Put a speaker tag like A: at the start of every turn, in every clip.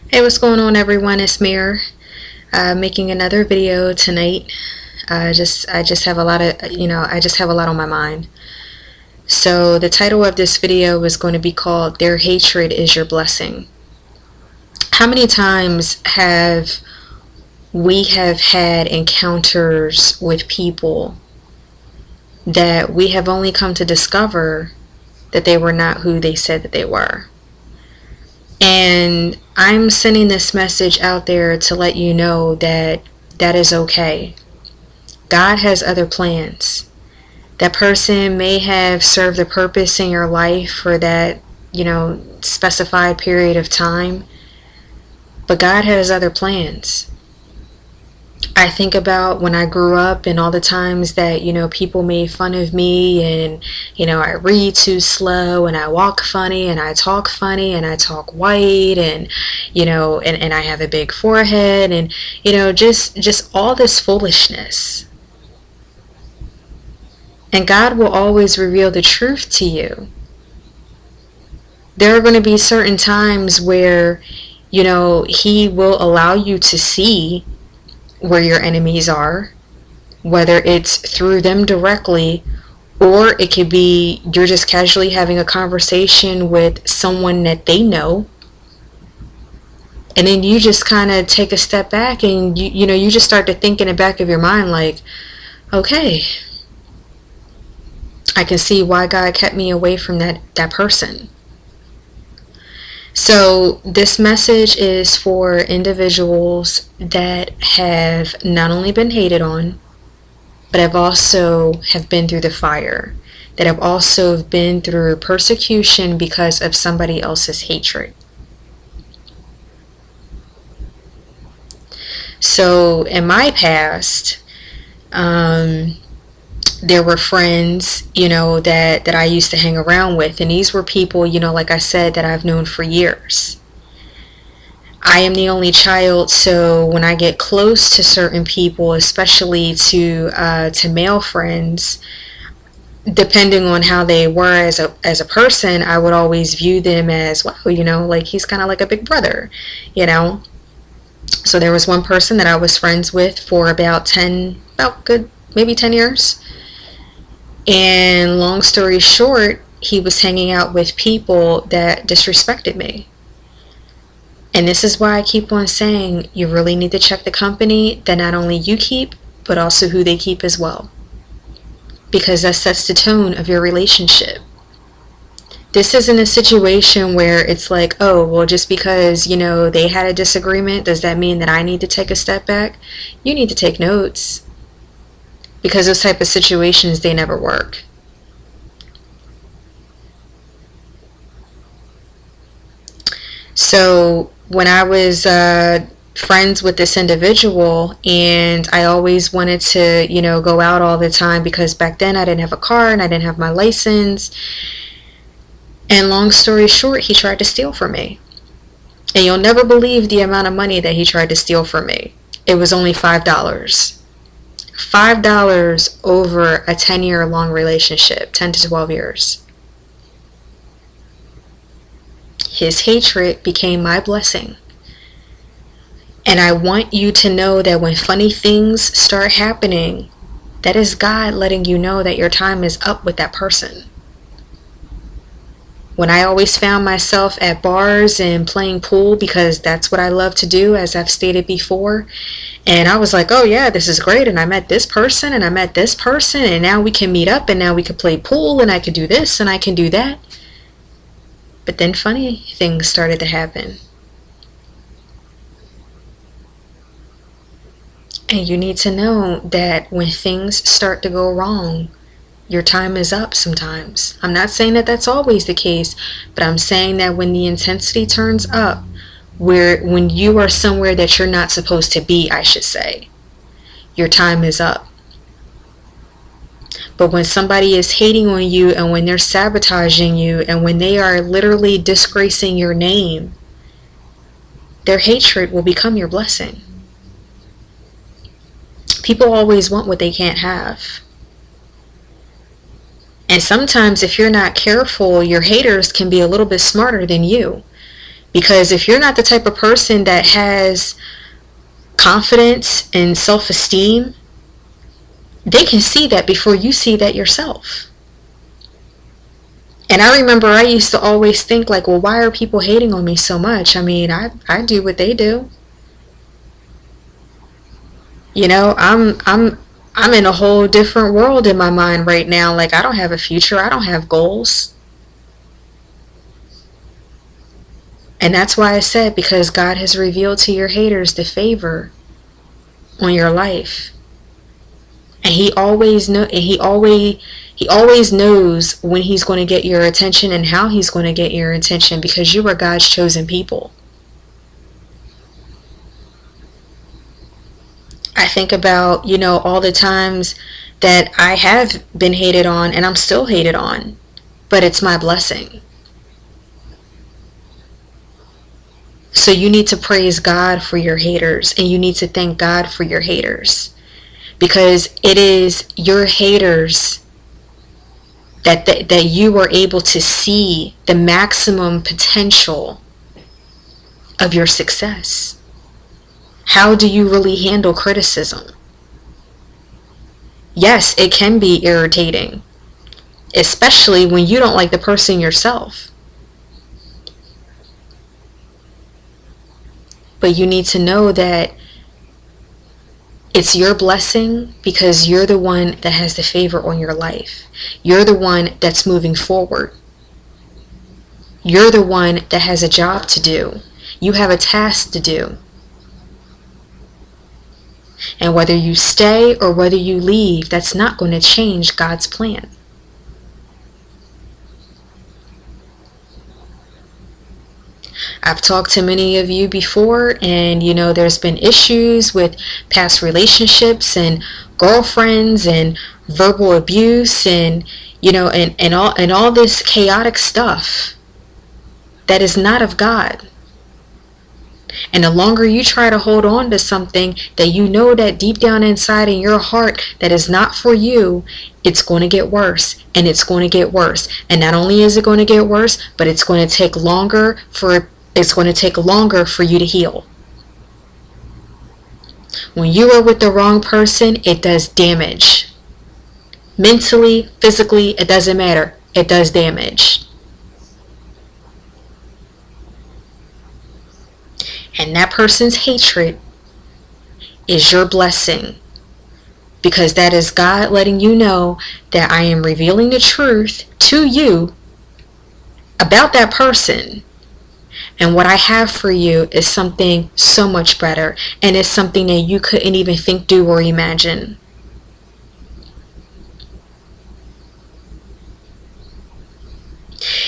A: Hey, what's going on, everyone? It's Mir, making another video tonight. I just have a lot of, I just have a lot on my mind. So the title of this video is going to be called "Their Hatred is Your Blessing." How many times have we have had encounters with people that we have only come to discover that they were not who they said that they were? And I'm sending this message out there to let you know that that is okay. God has other plans. That person may have served a purpose in your life for that, specified period of time, but God has other plans. I think about when I grew up and all the times that, people made fun of me and, I read too slow and I walk funny and I talk funny and I talk white and, and I have a big forehead and, just all this foolishness. And God will always reveal the truth to you. There are going to be certain times where, He will allow you to see where your enemies are, whether it's through them directly, or it could be you're just casually having a conversation with someone that they know, and then you just kind of take a step back and you just start to think in the back of your mind like, okay, I can see why God kept me away from that person. So this message is for individuals that have not only been hated on, but have been through the fire, that have also been through persecution because of somebody else's hatred. So in my past, there were friends, that I used to hang around with. And these were people, like I said, that I've known for years. I am the only child, so when I get close to certain people, especially to male friends, depending on how they were as a person, I would always view them as, wow, like he's kind of like a big brother, So there was one person that I was friends with for maybe 10 years. And long story short, he was hanging out with people that disrespected me. And this is why I keep on saying you really need to check the company that not only you keep, but also who they keep as well. Because that sets the tone of your relationship. This isn't a situation where it's like, oh, well, just because, they had a disagreement, does that mean that I need to take a step back? You need to take notes. Because those type of situations, they never work. So when I was friends with this individual, and I always wanted to, go out all the time, because back then I didn't have a car and I didn't have my license. And long story short, he tried to steal from me. And you'll never believe the amount of money that he tried to steal from me. It was only $5. $5 over a 10-year long relationship, 10 to 12 years. His hatred became my blessing. And I want you to know that when funny things start happening, that is God letting you know that your time is up with that person. When I always found myself at bars and playing pool, because that's what I love to do, as I've stated before, and I was like, oh yeah, this is great, and I met this person and I met this person, and now we can meet up and now we can play pool and I can do this and I can do that. But then funny things started to happen. And you need to know that when things start to go wrong, your time is up sometimes. I'm not saying that that's always the case, but I'm saying that when the intensity turns up, when you are somewhere that you're not supposed to be, I should say, your time is up. But when somebody is hating on you, and when they're sabotaging you, and when they are literally disgracing your name, their hatred will become your blessing. People always want what they can't have. And sometimes if you're not careful, your haters can be a little bit smarter than you. Because if you're not the type of person that has confidence and self-esteem, they can see that before you see that yourself. And I remember I used to always think like, well, why are people hating on me so much? I mean, I do what they do. You know, I'm in a whole different world in my mind right now. Like, I don't have a future. I don't have goals. And that's why I said, because God has revealed to your haters the favor on your life. And he always knows when he's going to get your attention and how he's going to get your attention, because you are God's chosen people. I think about, you know, all the times that I have been hated on and I'm still hated on, but it's my blessing. So you need to praise God for your haters, and you need to thank God for your haters, because it is your haters that you are able to see the maximum potential of your success. How do you really handle criticism? Yes, it can be irritating, especially when you don't like the person yourself. But you need to know that it's your blessing, because you're the one that has the favor on your life. You're the one that's moving forward. You're the one that has a job to do. You have a task to do. And whether you stay or whether you leave, that's not going to change God's plan. I've talked to many of you before, and you know, there's been issues with past relationships and girlfriends and verbal abuse, and you know, and all this chaotic stuff that is not of God. And the longer you try to hold on to something that you know that deep down inside in your heart that is not for you, it's going to get worse, and it's going to get worse. And not only is it going to get worse, but it's going to take longer for you to heal. When you are with the wrong person, it does damage. Mentally, physically, it doesn't matter. It does damage. And that person's hatred is your blessing, because that is God letting you know that I am revealing the truth to you about that person, and what I have for you is something so much better, and it's something that you couldn't even think, do, or imagine.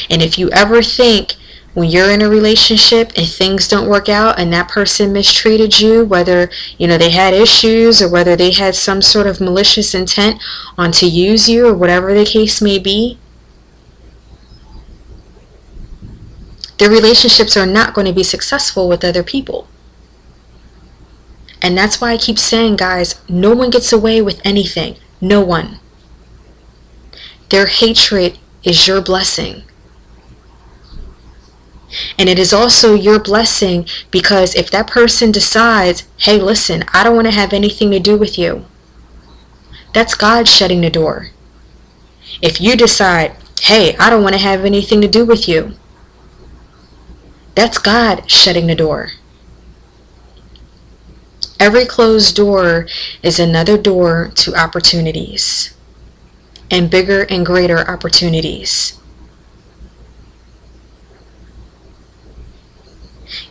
A: And if you ever think, when you're in a relationship and things don't work out and that person mistreated you, whether you know they had issues or whether they had some sort of malicious intent on to use you, or whatever the case may be, the relationships are not going to be successful with other people. And that's why I keep saying, guys, no one gets away with anything. No one. Their hatred is your blessing. And it is also your blessing, because if that person decides, hey, listen, I don't want to have anything to do with you, that's God shutting the door. If you decide, hey, I don't want to have anything to do with you, that's God shutting the door. Every closed door is another door to opportunities, and bigger and greater opportunities.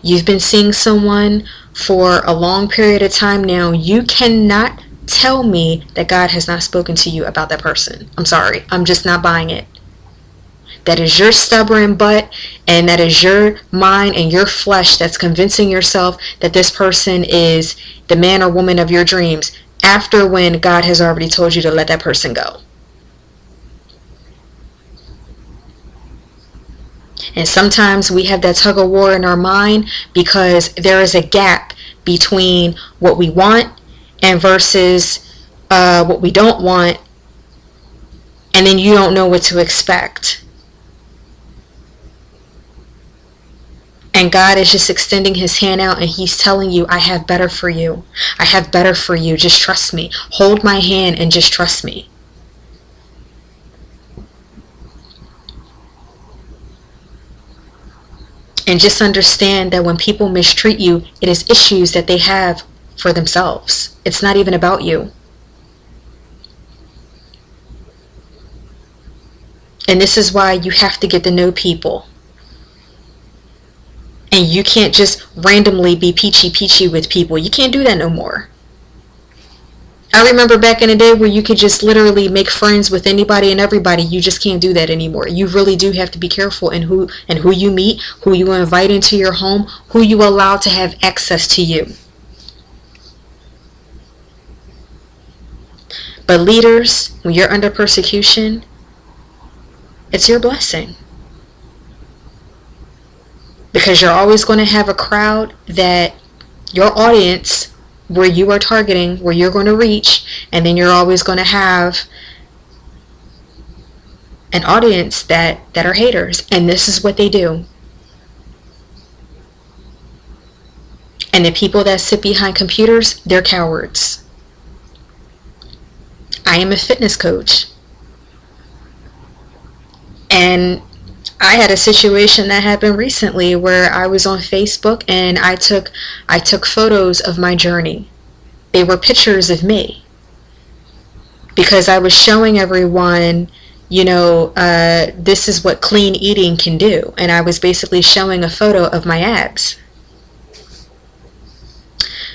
A: You've been seeing someone for a long period of time now. You cannot tell me that God has not spoken to you about that person. I'm sorry. I'm just not buying it. That is your stubborn butt, and that is your mind and your flesh that's convincing yourself that this person is the man or woman of your dreams, after when God has already told you to let that person go. And sometimes we have that tug of war in our mind, because there is a gap between what we want and versus what we don't want, and then you don't know what to expect. And God is just extending his hand out and he's telling you, I have better for you. I have better for you. Just trust me. Hold my hand and just trust me. And just understand that when people mistreat you, it is issues that they have for themselves. It's not even about you. And this is why you have to get to know people. And you can't just randomly be peachy with people. You can't do that no more. I remember back in the day where you could just literally make friends with anybody and everybody. You just can't do that anymore. You really do have to be careful in who you meet, who you invite into your home, who you allow to have access to you. But leaders, when you're under persecution, it's your blessing. Because you're always going to have a crowd that your audience, where you are targeting, where you're going to reach, and then you're always going to have an audience that are haters. And this is what they do. And the people that sit behind computers, they're cowards. I am a fitness coach. And I had a situation that happened recently where I was on Facebook and I took photos of my journey. They were pictures of me because I was showing everyone, this is what clean eating can do. And I was basically showing a photo of my abs.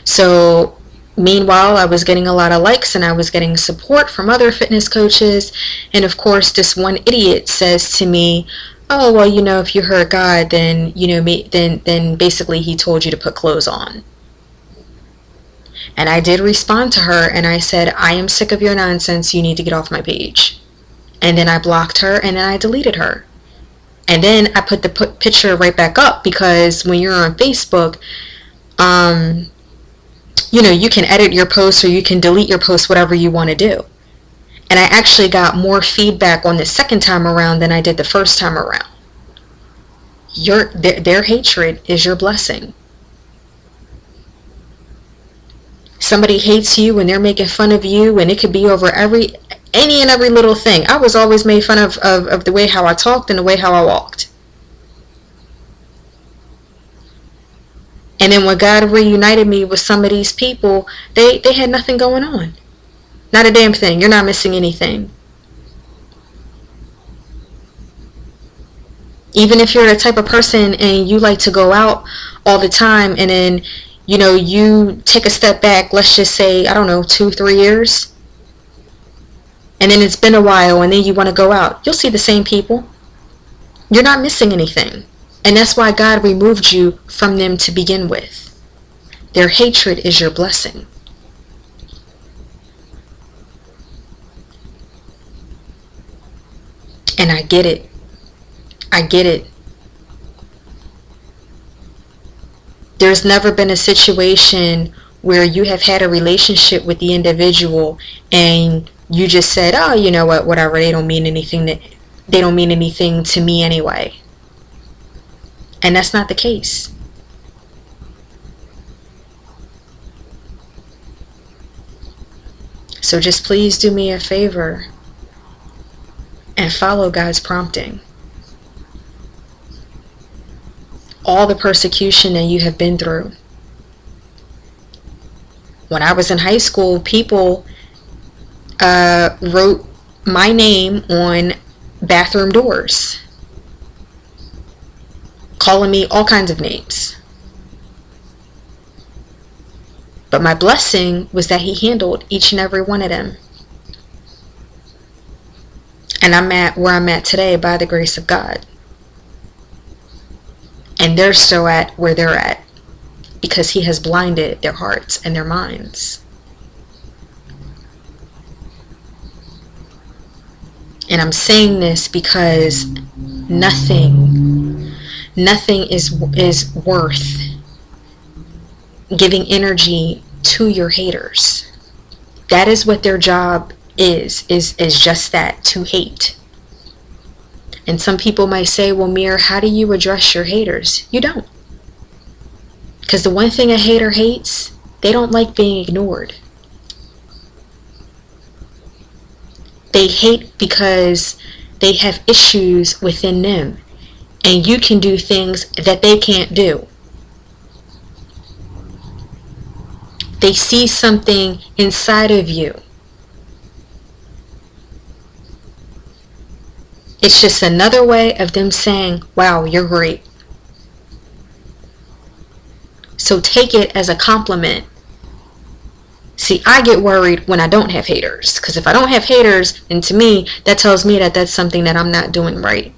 A: So meanwhile, I was getting a lot of likes and I was getting support from other fitness coaches. And of course, this one idiot says to me, oh, well, if you hurt God, then, then basically he told you to put clothes on. And I did respond to her and I said, I am sick of your nonsense. You need to get off my page. And then I blocked her and then I deleted her. And then I put the picture right back up because when you're on Facebook, you can edit your posts or you can delete your posts, whatever you want to do. And I actually got more feedback on the second time around than I did the first time around. Their hatred is your blessing. Somebody hates you and they're making fun of you, and it could be over any and every little thing. I was always made fun of the way how I talked and the way how I walked. And then when God reunited me with some of these people, they had nothing going on. Not a damn thing. You're not missing anything. Even if you're the type of person and you like to go out all the time and then, you take a step back, let's just say, 2-3 years. And then it's been a while and then you want to go out. You'll see the same people. You're not missing anything. And that's why God removed you from them to begin with. Their hatred is your blessing. And I get it. I get it. There's never been a situation where you have had a relationship with the individual and you just said, oh, you know what, whatever, they don't mean anything to me anyway. And that's not the case. So just please do me a favor and follow God's prompting. All the persecution that you have been through. When I was in high school, people wrote my name on bathroom doors, calling me all kinds of names. But my blessing was that he handled each and every one of them. And I'm at where I'm at today by the grace of God. And they're still at where they're at because he has blinded their hearts and their minds. And I'm saying this because nothing is worth giving energy to your haters. That is what their job is just that, to hate. And some people might say, well, Mir, how do you address your haters? You don't. Because the one thing a hater hates, they don't like being ignored. They hate because they have issues within them, and you can do things that they can't do. They see something inside of you. It's just another way of them saying, wow, you're great. So take it as a compliment. See, I get worried when I don't have haters. Because if I don't have haters, then to me, that tells me that that's something that I'm not doing right.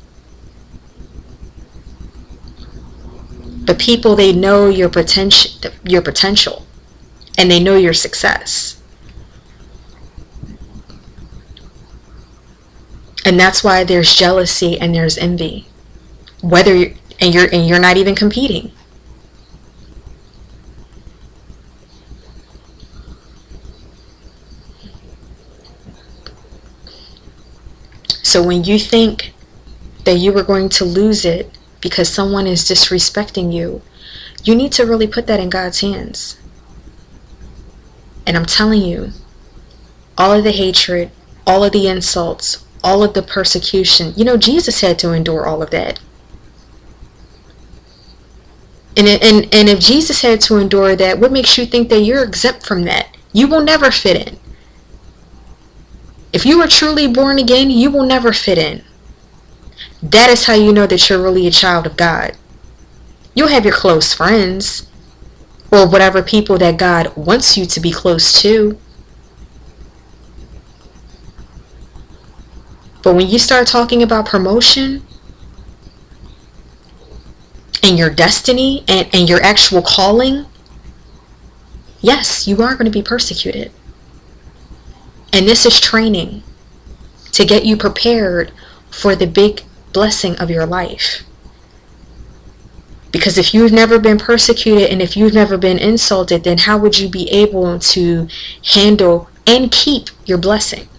A: But people, they know your potential. And they know your success. And that's why there's jealousy and there's envy. You're not even competing. So when you think that you are going to lose it because someone is disrespecting you, you need to really put that in God's hands. And I'm telling you, all of the hatred, all of the insults, all of the persecution, Jesus had to endure all of that. And if Jesus had to endure that, what makes you think that you're exempt from that? You will never fit in. If you are truly born again, you will never fit in. That is how you know that you're really a child of God. You'll have your close friends, or whatever people that God wants you to be close to. But when you start talking about promotion and your destiny and your actual calling, yes, you are going to be persecuted. And this is training to get you prepared for the big blessing of your life. Because if you've never been persecuted and if you've never been insulted, then how would you be able to handle and keep your blessing?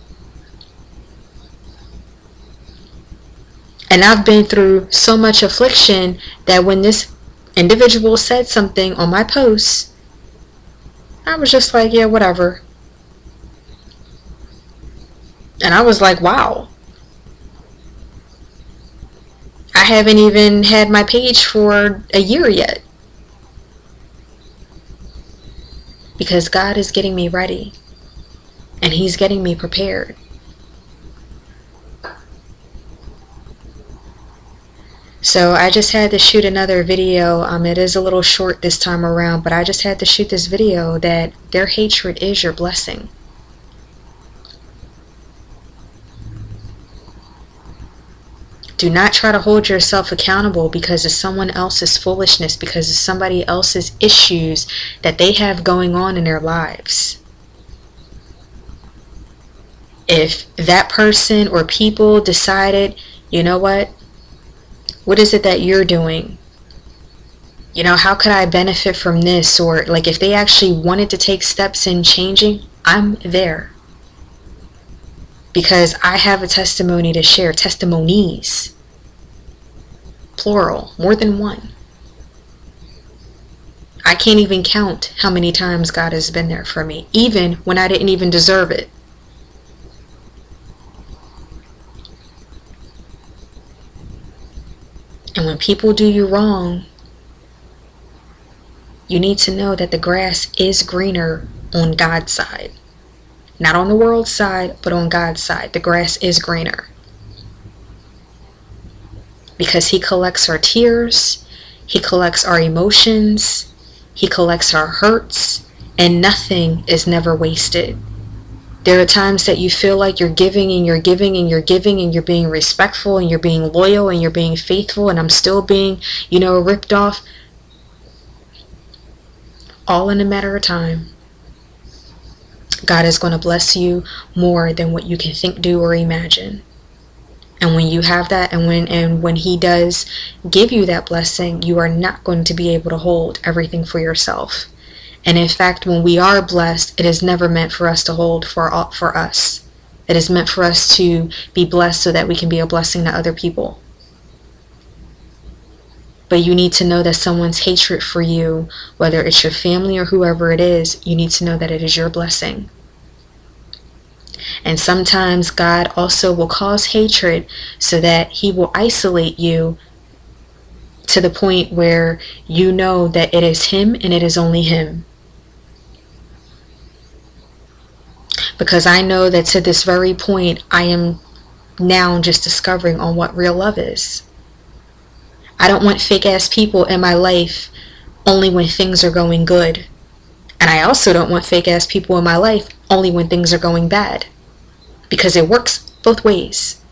A: And I've been through so much affliction that when this individual said something on my post, I was just like, yeah, whatever. And I was like, wow. I haven't even had my page for a year yet. Because God is getting me ready. And He's getting me prepared. So I just had to shoot another video. It is a little short this time around, but I just had to shoot this video that their hatred is your blessing. Do not try to hold yourself accountable because of someone else's foolishness, because of somebody else's issues that they have going on in their lives. If that person or people decided, you know what is it that you're doing? How could I benefit from this? Or like if they actually wanted to take steps in changing, I'm there. Because I have a testimony to share, testimonies, plural, more than one. I can't even count how many times God has been there for me, even when I didn't even deserve it. And when people do you wrong, you need to know that the grass is greener on God's side. Not on the world's side, but on God's side. The grass is greener. Because He collects our tears, He collects our emotions, He collects our hurts, and nothing is never wasted. There are times that you feel like you're giving and you're giving and you're giving and you're being respectful and you're being loyal and you're being faithful, and I'm still being, ripped off. All in a matter of time. God is going to bless you more than what you can think, do, or imagine. And when you have that, and when He does give you that blessing, you are not going to be able to hold everything for yourself. And in fact, when we are blessed, it is never meant for us to hold for us. It is meant for us to be blessed so that we can be a blessing to other people. But you need to know that someone's hatred for you, whether it's your family or whoever it is, you need to know that it is your blessing. And sometimes God also will cause hatred so that he will isolate you to the point where you know that it is him and it is only him. Because I know that to this very point, I am now just discovering on what real love is. I don't want fake ass people in my life only when things are going good. And I also don't want fake ass people in my life only when things are going bad. Because it works both ways.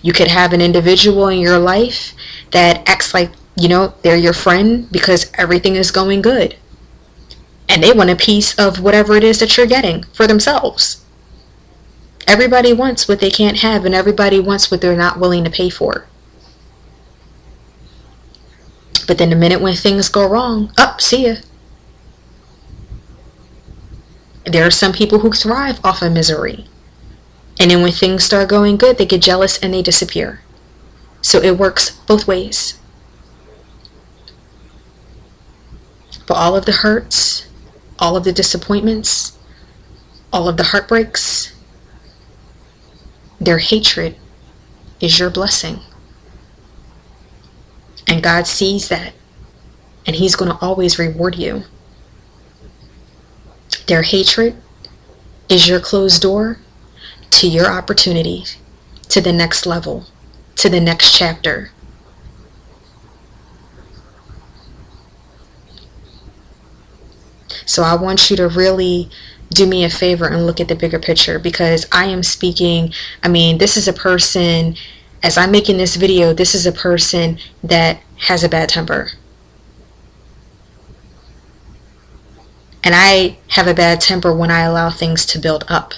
A: You could have an individual in your life that acts like, they're your friend because everything is going good. And they want a piece of whatever it is that you're getting for themselves. Everybody wants what they can't have, and everybody wants what they're not willing to pay for. But then the minute when things go wrong, see ya. There are some people who thrive off of misery. And then when things start going good, they get jealous and they disappear. So it works both ways. But all of the hurts, all of the disappointments, all of the heartbreaks, their hatred is your blessing. And God sees that. And he's going to always reward you. Their hatred is your closed door to your opportunity, to the next level, to the next chapter. So I want you to really do me a favor and look at the bigger picture, because I am speaking, this is a person, as I'm making this video, this is a person that has a bad temper. And I have a bad temper when I allow things to build up.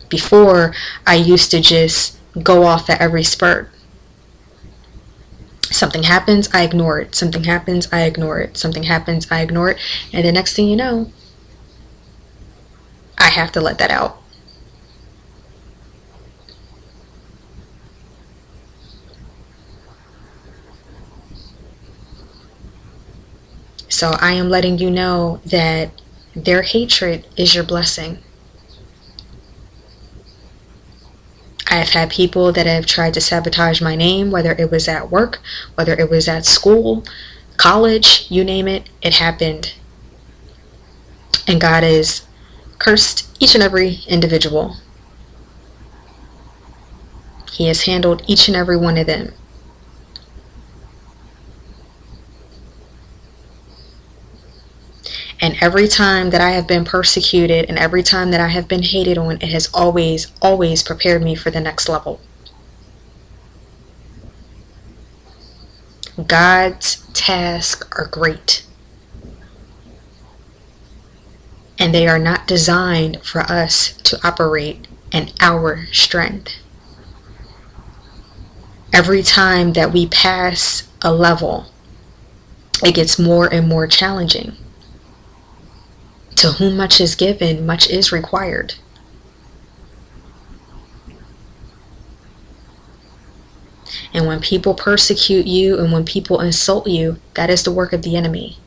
A: Before, I used to just go off at every spurt. Something happens, I ignore it. Something happens, I ignore it. Something happens, I ignore it. And the next thing you know, I have to let that out. So I am letting you know that their hatred is your blessing. I have had people that have tried to sabotage my name, whether it was at work, whether it was at school, college, you name it, it happened. And God has cursed each and every individual. He has handled each and every one of them. And every time that I have been persecuted and every time that I have been hated on, it has always, always prepared me for the next level. God's tasks are great. And they are not designed for us to operate in our strength. Every time that we pass a level, it gets more and more challenging. To whom much is given, much is required. And when people persecute you and when people insult you, that is the work of the enemy.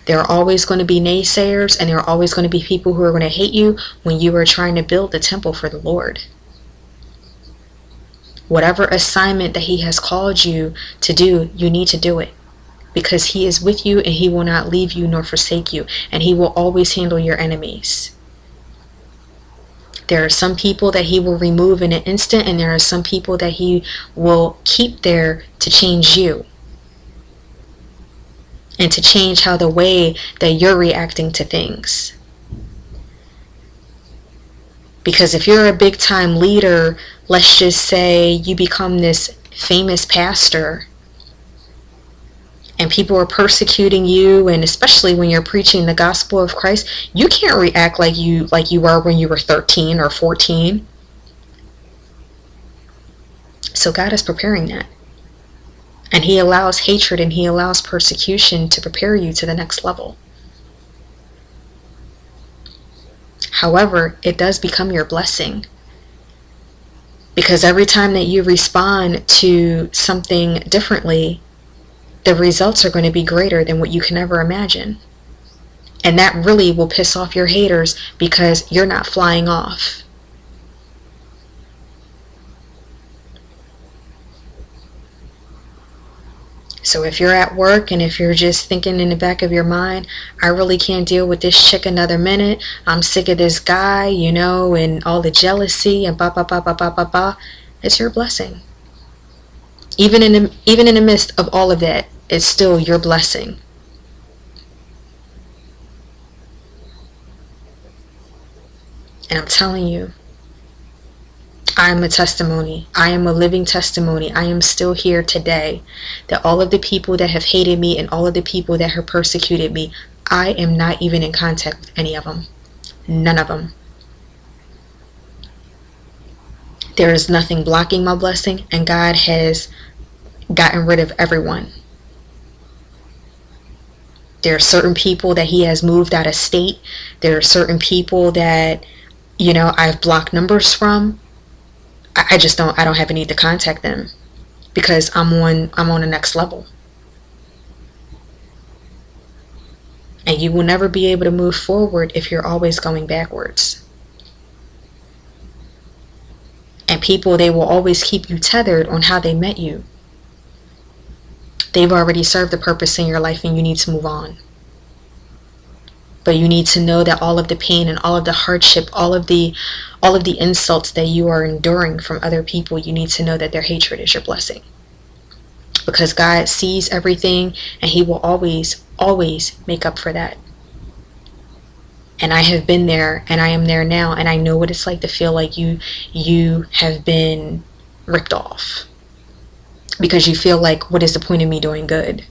A: There are always going to be naysayers, and there are always going to be people who are going to hate you when you are trying to build the temple for the Lord. Whatever assignment that he has called you to do, you need to do it. Because he is with you and he will not leave you nor forsake you. And he will always handle your enemies. There are some people that he will remove in an instant, and there are some people that he will keep there to change you. And to change how the way that you're reacting to things. Because if you're a big time leader, let's just say you become this famous pastor, and people are persecuting you, and especially when you're preaching the gospel of Christ, you can't react like you were when you were 13 or 14. So God is preparing that. And he allows hatred and he allows persecution to prepare you to the next level. However, it does become your blessing. Because every time that you respond to something differently, the results are going to be greater than what you can ever imagine. And that really will piss off your haters because you're not flying off. So if you're at work and if you're just thinking in the back of your mind, I really can't deal with this chick another minute. I'm sick of this guy, and all the jealousy and ba ba ba ba ba ba ba. It's your blessing. Even in the midst of all of that, it's still your blessing. And I'm telling you, I am a testimony. I am a living testimony. I am still here today. That all of the people that have hated me and all of the people that have persecuted me, I am not even in contact with any of them. None of them. There is nothing blocking my blessing, and God has gotten rid of everyone. There are certain people that He has moved out of state. There are certain people that, I've blocked numbers from. I don't have a need to contact them because I'm on the next level. And you will never be able to move forward if you're always going backwards. And people, they will always keep you tethered on how they met you. They've already served the purpose in your life and you need to move on. But you need to know that all of the pain and all of the hardship, all of the insults that you are enduring from other people, you need to know that their hatred is your blessing. Because God sees everything and He will always, always make up for that. And I have been there and I am there now, and I know what it's like to feel like you have been ripped off. Because you feel like, what is the point of me doing good?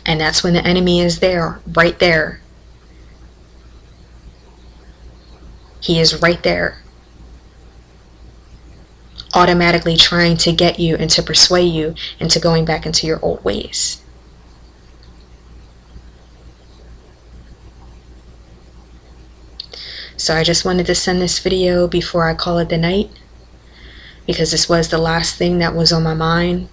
A: And that's when the enemy is there, right there. He is right there, automatically trying to get you and to persuade you into going back into your old ways. So I just wanted to send this video before I call it the night, because this was the last thing that was on my mind.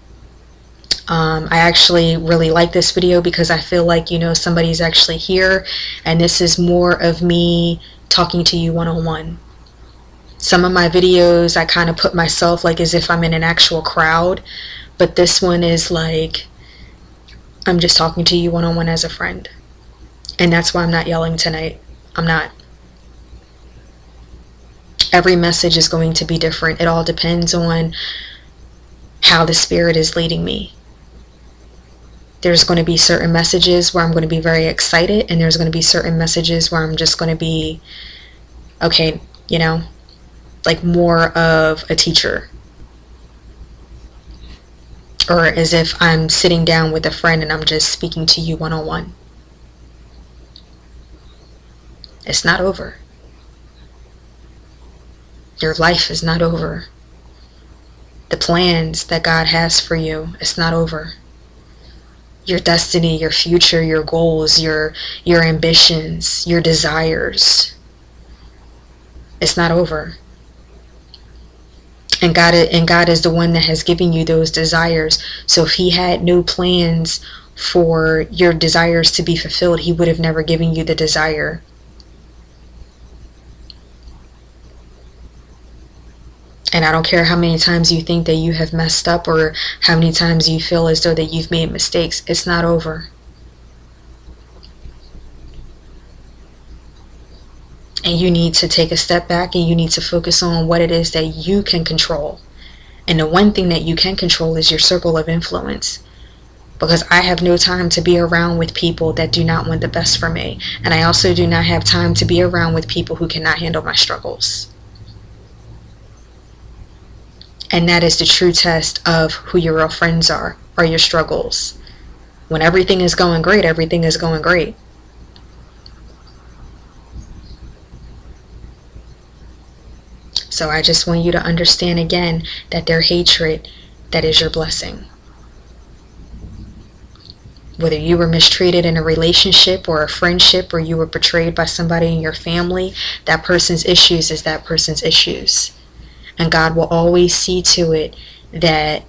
A: I actually really like this video because I feel like, somebody's actually here, and this is more of me talking to you one-on-one. Some of my videos, I kind of put myself like as if I'm in an actual crowd, but this one is like I'm just talking to you one-on-one as a friend. And that's why I'm not yelling tonight. I'm not. Every message is going to be different. It all depends on how the Spirit is leading me. There's going to be certain messages where I'm going to be very excited, and there's going to be certain messages where I'm just going to be, okay, like more of a teacher. Or as if I'm sitting down with a friend and I'm just speaking to you one-on-one. It's not over. Your life is not over. The plans that God has for you, it's not over. Your destiny, your future, your goals, your ambitions, your desires. It's not over. And God is the one that has given you those desires. So if He had no plans for your desires to be fulfilled, He would have never given you the desire. And I don't care how many times you think that you have messed up or how many times you feel as though that you've made mistakes. It's not over. And you need to take a step back and you need to focus on what it is that you can control. And the one thing that you can control is your circle of influence. Because I have no time to be around with people that do not want the best for me. And I also do not have time to be around with people who cannot handle my struggles. And that is the true test of who your real friends are your struggles. When everything is going great, everything is going great. So I just want you to understand again that their hatred, that is your blessing. Whether you were mistreated in a relationship or a friendship, or you were betrayed by somebody in your family, that person's issues is that person's issues. And God will always see to it that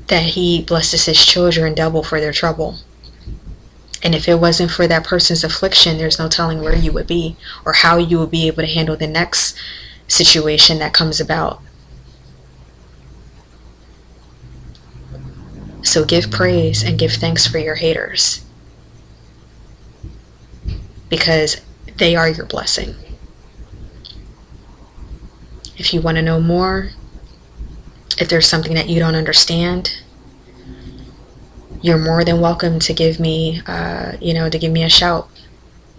A: that he blesses his children double for their trouble. And if it wasn't for that person's affliction, there's no telling where you would be or how you would be able to handle the next situation that comes about. So give praise and give thanks for your haters, because they are your blessing. If you want to know more, if there's something that you don't understand, you're more than welcome to give me, to give me a shout.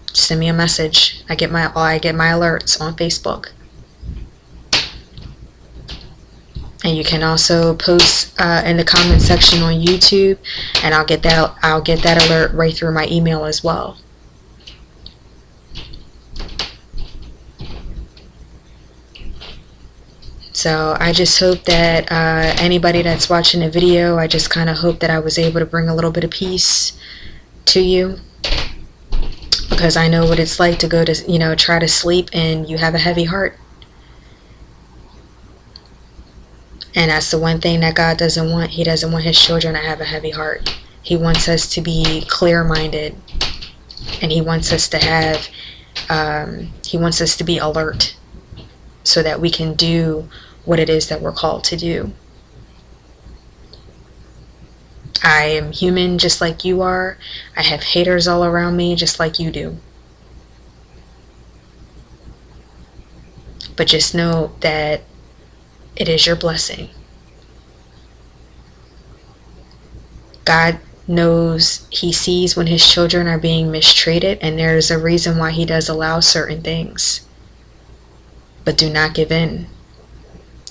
A: Just send me a message. I get my alerts on Facebook. And you can also post in the comment section on YouTube, and I'll get that alert right through my email as well. So I just hope that anybody that's watching the video, I just kind of hope that I was able to bring a little bit of peace to you, because I know what it's like to go to, try to sleep and you have a heavy heart. And that's the one thing that God doesn't want. He doesn't want his children to have a heavy heart. He wants us to be clear-minded, and he wants us to have, he wants us to be alert so that we can do what it is that we're called to do. I am human just like you are. I have haters all around me just like you do. But just know that it is your blessing. God knows, he sees when his children are being mistreated, and there's a reason why he does allow certain things. But do not give in.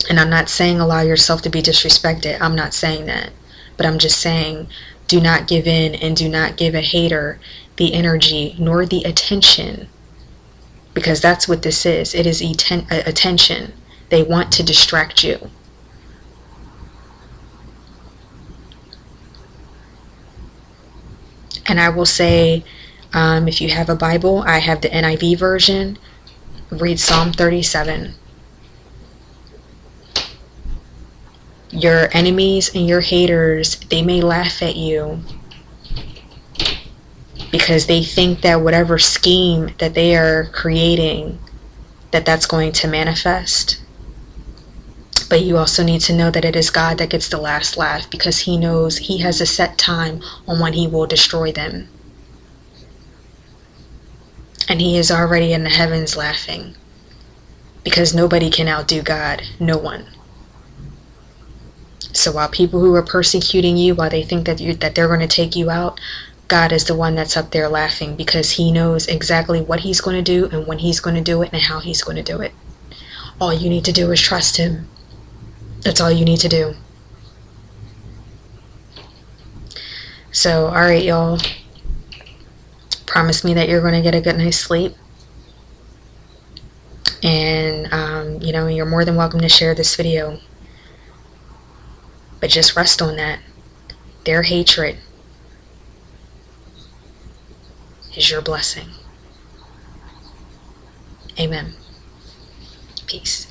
A: And I'm not saying allow yourself to be disrespected. I'm not saying that. But I'm just saying do not give in, and do not give a hater the energy nor the attention. Because that's what this is. It is attention. They want to distract you. And I will say, if you have a Bible, I have the NIV version. Read Psalm 37. Your enemies and your haters, they may laugh at you because they think that whatever scheme that they are creating, that's going to manifest. But you also need to know that it is God that gets the last laugh, because he knows he has a set time on when he will destroy them. And he is already in the heavens laughing, because nobody can outdo God. No one. So while people who are persecuting you, while they think that they're going to take you out, God is the one that's up there laughing, because he knows exactly what he's going to do and when he's going to do it and how he's going to do it. All you need to do is trust him. That's all you need to do. So, alright, y'all. Promise me that you're going to get a good night's sleep. And, you're more than welcome to share this video. But just rest on that. Their hatred is your blessing. Amen. Peace.